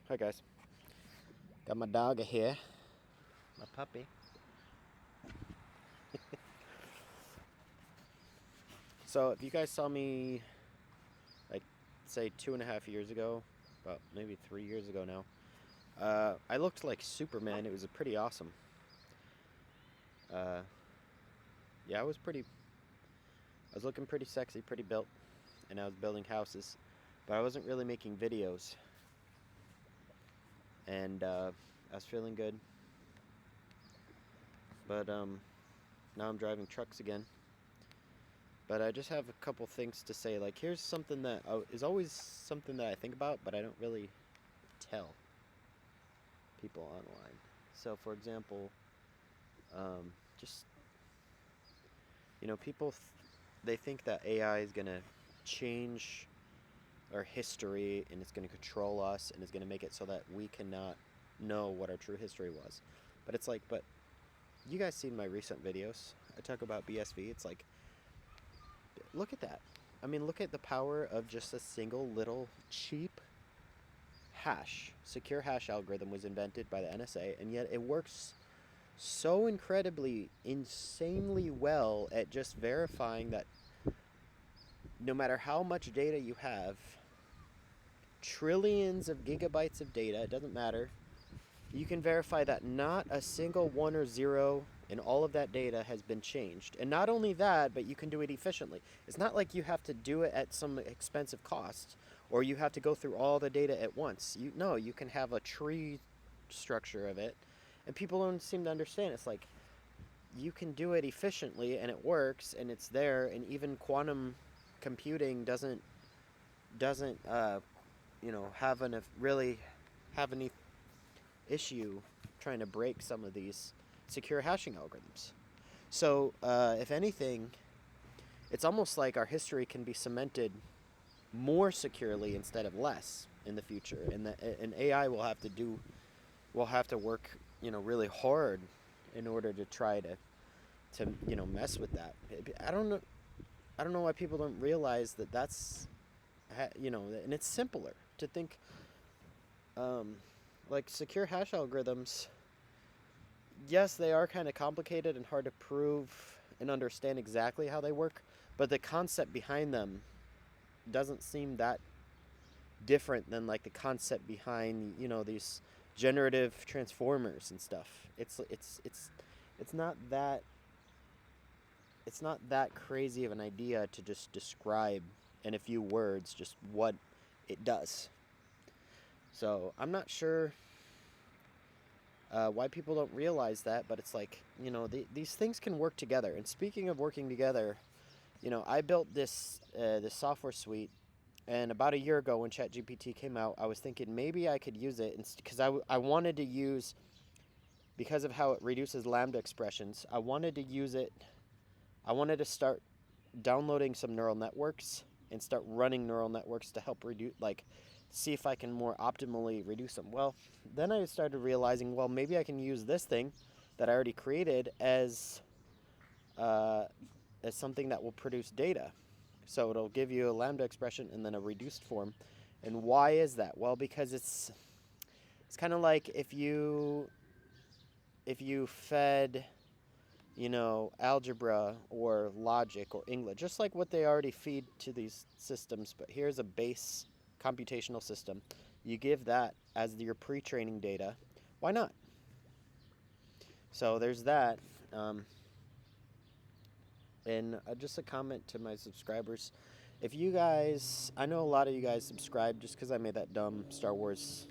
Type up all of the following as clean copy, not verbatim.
Hi guys. Got my dog here. My puppy. So if you guys saw me like say 2.5 years ago, about maybe 3 years ago now, I looked like Superman. It was pretty awesome. Uh, yeah, I was looking pretty sexy, pretty built, and I was building houses, but I wasn't really making videos. And I was feeling good, but now I'm driving trucks again. But I just have a couple things to say. Like, here's something that is always something that I think about, but I don't really tell people online. So, for example, just, people, they think that AI is going to change our history and it's going to control us and it's going to make it so that we cannot know what our true history was. But it's like, but you guys seen my recent videos? I talk about BSV. It's like, look at that. I mean, look at the power of just a single little cheap hash. Secure hash algorithm was invented by the NSA, and yet it works so incredibly, insanely well at just verifying that no matter how much data you have, trillions of gigabytes of data, it doesn't matter, you can verify that not a single one or zero in all of that data has been changed. And not only that, but you can do it efficiently. It's not like you have to do it at some expensive cost or you have to go through all the data at once. You can have a tree structure of it, and people don't seem to understand. It's like you can do it efficiently and it works and it's there, and even quantum computing doesn't really have any issue trying to break some of these secure hashing algorithms. So, if anything, it's almost like our history can be cemented more securely instead of less in the future, and AI will have to work, really hard in order to try to mess with that. I don't know why people don't realize that that's, and it's simpler to think. Like secure hash algorithms, yes, they are kind of complicated and hard to prove and understand exactly how they work, but the concept behind them doesn't seem that different than like the concept behind, these generative transformers and stuff. It's not that crazy of an idea to just describe in a few words just what it does. So I'm not sure why people don't realize that, but it's like, these things can work together. And speaking of working together, I built this software suite, and about a year ago when ChatGPT came out, I was thinking maybe I could use it because I wanted to use, because of how it reduces lambda expressions, I wanted to start downloading some neural networks and start running neural networks to help reduce, like, see if I can more optimally reduce them. Well, then I started realizing, well, maybe I can use this thing that I already created as something that will produce data. So it'll give you a lambda expression and then a reduced form. And why is that? Well, because it's kind of like if you fed, algebra or logic or English, just like what they already feed to these systems, but here's a base computational system. You give that as your pre-training data. Why not? So there's that. And just a comment to my subscribers. If you guys, I know a lot of you guys subscribe just because I made that dumb Star Wars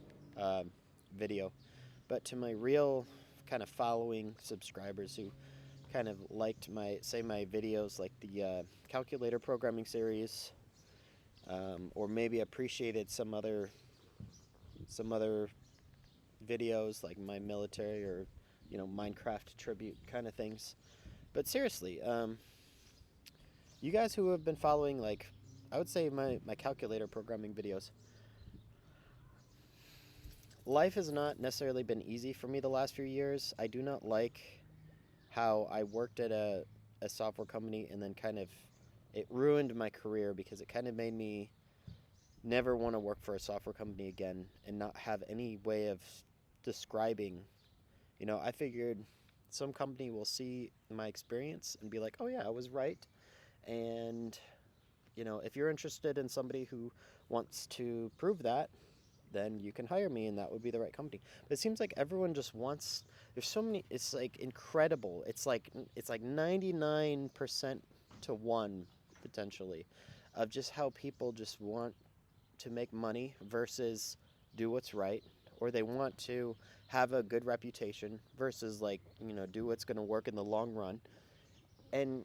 video, but to my real kind of following subscribers who kind of liked my videos, like the calculator programming series, or maybe appreciated some other videos like my military or Minecraft tribute kind of things. But seriously, you guys who have been following, like, I would say my calculator programming videos, life has not necessarily been easy for me the last few years. I do not like how I worked at a software company and then kind of it ruined my career because it kind of made me never want to work for a software company again and not have any way of describing. I figured some company will see my experience and be like, oh yeah, I was right. And, if you're interested in somebody who wants to prove that, then you can hire me and that would be the right company. But it seems like everyone just wants, there's so many, it's like incredible. It's like 99% to 1 potentially of just how people just want to make money versus do what's right, or they want to have a good reputation versus do what's going to work in the long run. And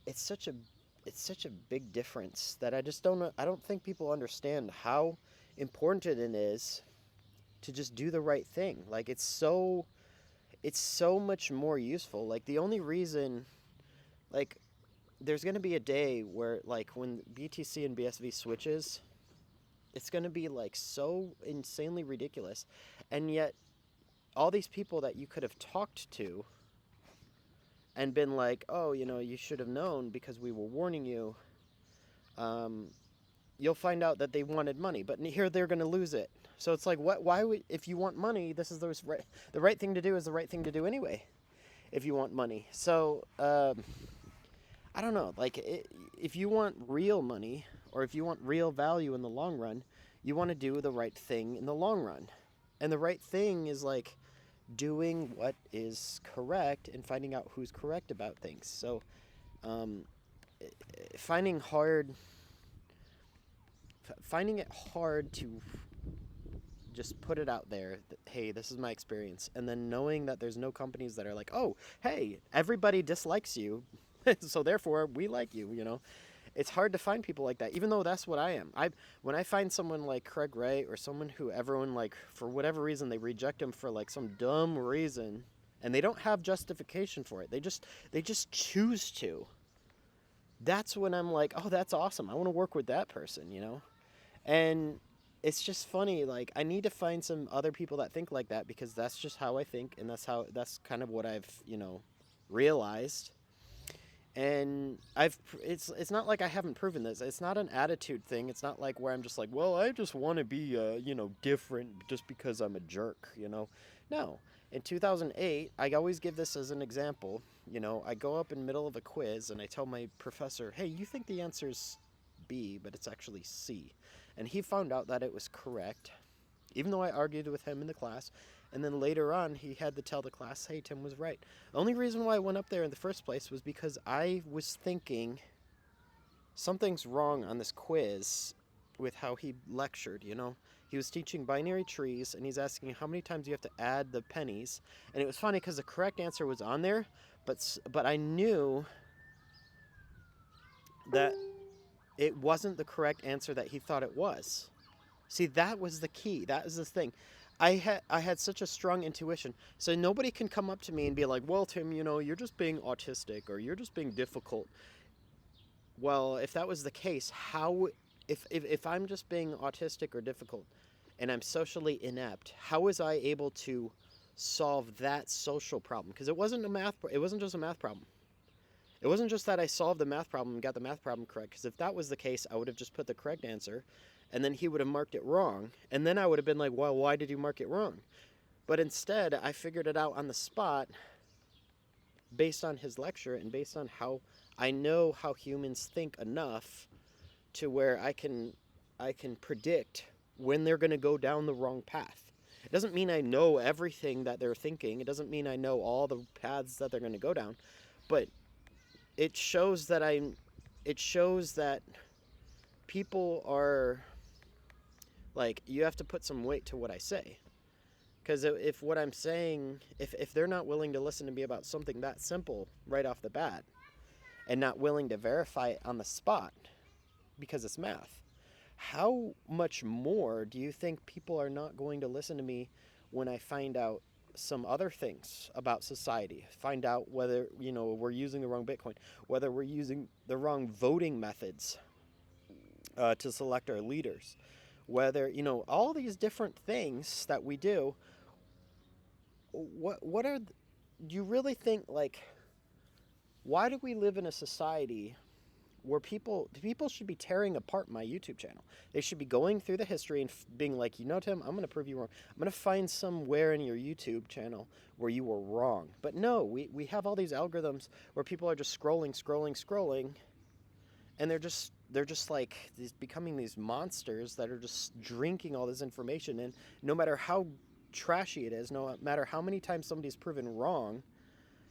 it's such a it's such a big difference that I don't think people understand how important it is to just do the right thing. Like it's so much more useful. Like the only reason, like, there's going to be a day where, like, when BTC and BSV switches, it's going to be like so insanely ridiculous. And yet all these people that you could have talked to and been like, oh, you should have known because we were warning you, um, you'll find out that they wanted money, but here they're going to lose it. So it's like, what? Why would, if you want money, this is the right thing to do is the right thing to do anyway. If you want money, so I don't know. Like, if you want real money or if you want real value in the long run, you want to do the right thing in the long run, and the right thing is like doing what is correct and finding out who's correct about things. So, um, finding hard finding it hard to just put it out there that, hey, this is my experience, and then knowing that there's no companies that are like, oh, hey, everybody dislikes you, so therefore we like you. It's hard to find people like that, even though that's what I am. When I find someone like Craig Ray, or someone who everyone, like, for whatever reason they reject him for like some dumb reason, and they don't have justification for it, they just choose to. That's when I'm like, oh, that's awesome, I want to work with that person. And it's just funny, like, I need to find some other people that think like that, because that's just how I think, and that's kind of what I've realized. And it's not like I haven't proven this. It's not an attitude thing. It's not like where I'm just like, well, I just want to be different just because I'm a jerk. No. In 2008, I always give this as an example. I go up in the middle of a quiz and I tell my professor, hey, you think the answer's B, but it's actually C. And he found out that it was correct, even though I argued with him in the class. And then later on, he had to tell the class, hey, Tim was right. The only reason why I went up there in the first place was because I was thinking something's wrong on this quiz with how he lectured. He was teaching binary trees, and he's asking how many times you have to add the pennies. And it was funny because the correct answer was on there, but I knew that it wasn't the correct answer that he thought it was. See, that was the key. That was the thing. I had such a strong intuition. So nobody can come up to me and be like, well, Tim, you're just being autistic, or you're just being difficult. Well, if that was the case, if I'm just being autistic or difficult and I'm socially inept, how was I able to solve that social problem? Because it wasn't just a math problem. It wasn't just that I solved the math problem and got the math problem correct, because if that was the case, I would have just put the correct answer, and then he would have marked it wrong, and then I would have been like, well, why did you mark it wrong? But instead, I figured it out on the spot based on his lecture and based on how I know how humans think enough to where I can predict when they're going to go down the wrong path. It doesn't mean I know everything that they're thinking. It doesn't mean I know all the paths that they're going to go down, but it shows that people are like, you have to put some weight to what I say. Because if what I'm saying, if they're not willing to listen to me about something that simple right off the bat, and not willing to verify it on the spot because it's math, how much more do you think people are not going to listen to me when I find out some other things about society, find out whether we're using the wrong Bitcoin, whether we're using the wrong voting methods to select our leaders, whether all these different things that we do. Do you really think, like, why do we live in a society where people should be tearing apart my YouTube channel. They should be going through the history and being like, Tim, I'm going to prove you wrong. I'm going to find somewhere in your YouTube channel where you were wrong. But no, we have all these algorithms where people are just scrolling, and they're just like becoming these monsters that are just drinking all this information. And no matter how trashy it is, no matter how many times somebody's proven wrong,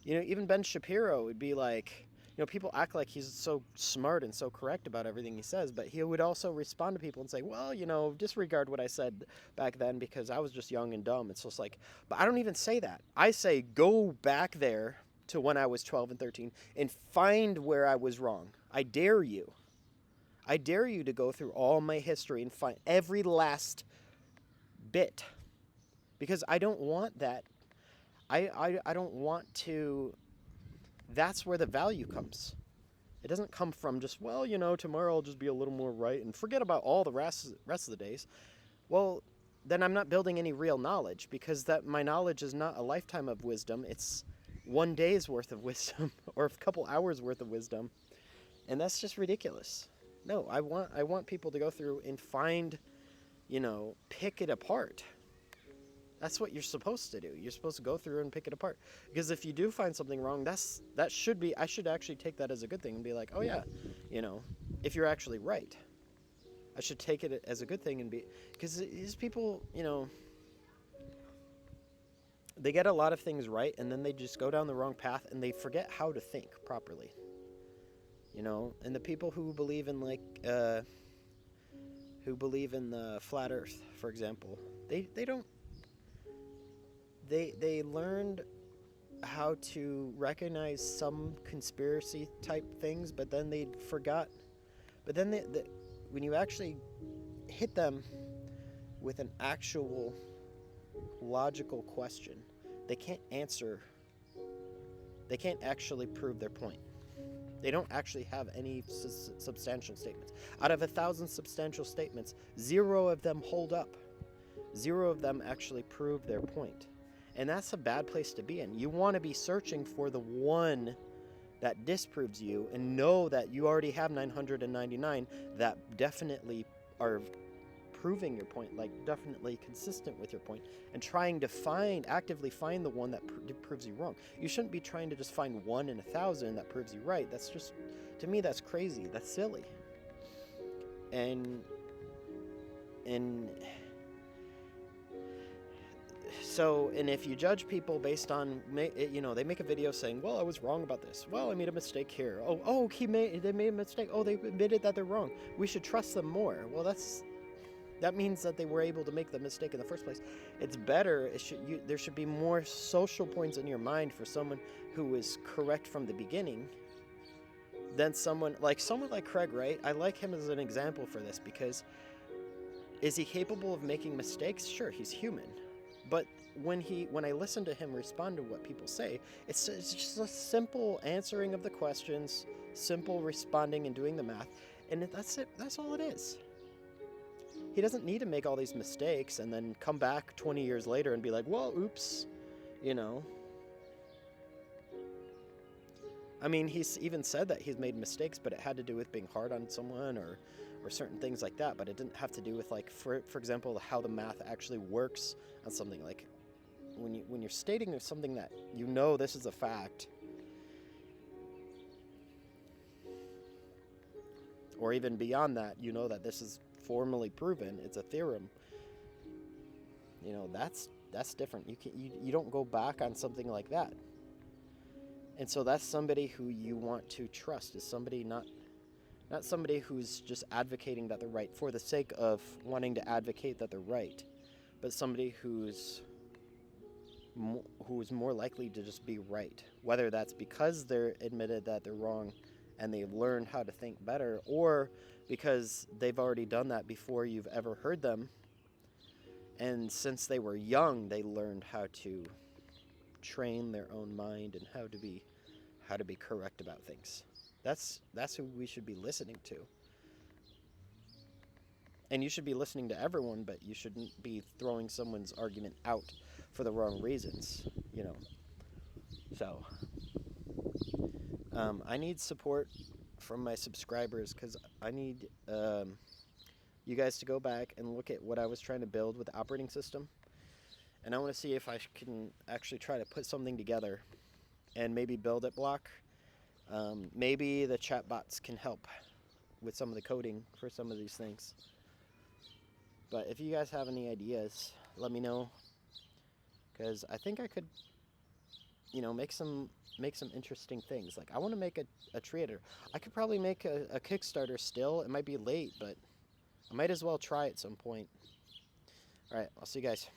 even Ben Shapiro would be like, people act like he's so smart and so correct about everything he says, but he would also respond to people and say, well, disregard what I said back then because I was just young and dumb. It's just like, but I don't even say that. I say, go back there to when I was 12 and 13 and find where I was wrong. I dare you. I dare you to go through all my history and find every last bit, because I don't want that. I don't want to. That's where the value comes. It doesn't come from just, well, tomorrow I'll just be a little more right and forget about all the rest of the days. Well, then I'm not building any real knowledge, because my knowledge is not a lifetime of wisdom. It's one day's worth of wisdom or a couple hours worth of wisdom. And that's just ridiculous. No, I want people to go through and find, pick it apart. That's what you're supposed to do. You're supposed to go through and pick it apart. Because if you do find something wrong, I should actually take that as a good thing and be like, oh yeah, if you're actually right. I should take it as a good thing and because these people, they get a lot of things right and then they just go down the wrong path and they forget how to think properly. And the people who believe in the flat earth, for example, they learned how to recognize some conspiracy type things, but then they forgot. But then when you actually hit them with an actual logical question, they can't answer. They can't actually prove their point. They don't actually have any substantial statements. Out of 1,000 substantial statements, 0 of them hold up. 0 of them actually prove their point. And that's a bad place to be in. You want to be searching for the one that disproves you and know that you already have 999 that definitely are proving your point, like definitely consistent with your point, and trying to actively find the one that proves you wrong. You shouldn't be trying to just find 1 in 1,000 that proves you right. That's just, to me, that's crazy. That's silly. And if you judge people based on, they make a video saying, well, I was wrong about this. Well, I made a mistake here. They made a mistake. Oh, they admitted that they're wrong. We should trust them more. Well, that means that they were able to make the mistake in the first place. It's better. There should be more social points in your mind for someone who is correct from the beginning than someone like Craig Wright. I like him as an example for this, because is he capable of making mistakes? Sure, he's human. But when I listen to him respond to what people say, it's just a simple answering of the questions, simple responding and doing the math, and that's it. That's all it is. He doesn't need to make all these mistakes and then come back 20 years later and be like, well, oops, I mean, he's even said that he's made mistakes, but it had to do with being hard on someone or certain things like that. But it didn't have to do with, like, for example, how the math actually works on something. Like when you're stating something that this is a fact, or even beyond that, that this is formally proven, it's a theorem. That's different. You don't go back on something like that. And so that's somebody who you want to trust, is somebody not somebody who's just advocating that they're right for the sake of wanting to advocate that they're right, but somebody who's more likely to just be right, whether that's because they're admitted that they're wrong and they've learned how to think better, or because they've already done that before you've ever heard them, and since they were young, they learned how to train their own mind and how to be correct about things. That's who we should be listening to. And you should be listening to everyone, but you shouldn't be throwing someone's argument out for the wrong reasons, So, I need support from my subscribers, because I need you guys to go back and look at what I was trying to build with the operating system. And I want to see if I can actually try to put something together and maybe build it block. Maybe the chatbots can help with some of the coding for some of these things. But if you guys have any ideas, let me know, because I think I could, make some interesting things. Like, I want to make a trader. I could probably make a Kickstarter still. It might be late, but I might as well try at some point. All right, I'll see you guys.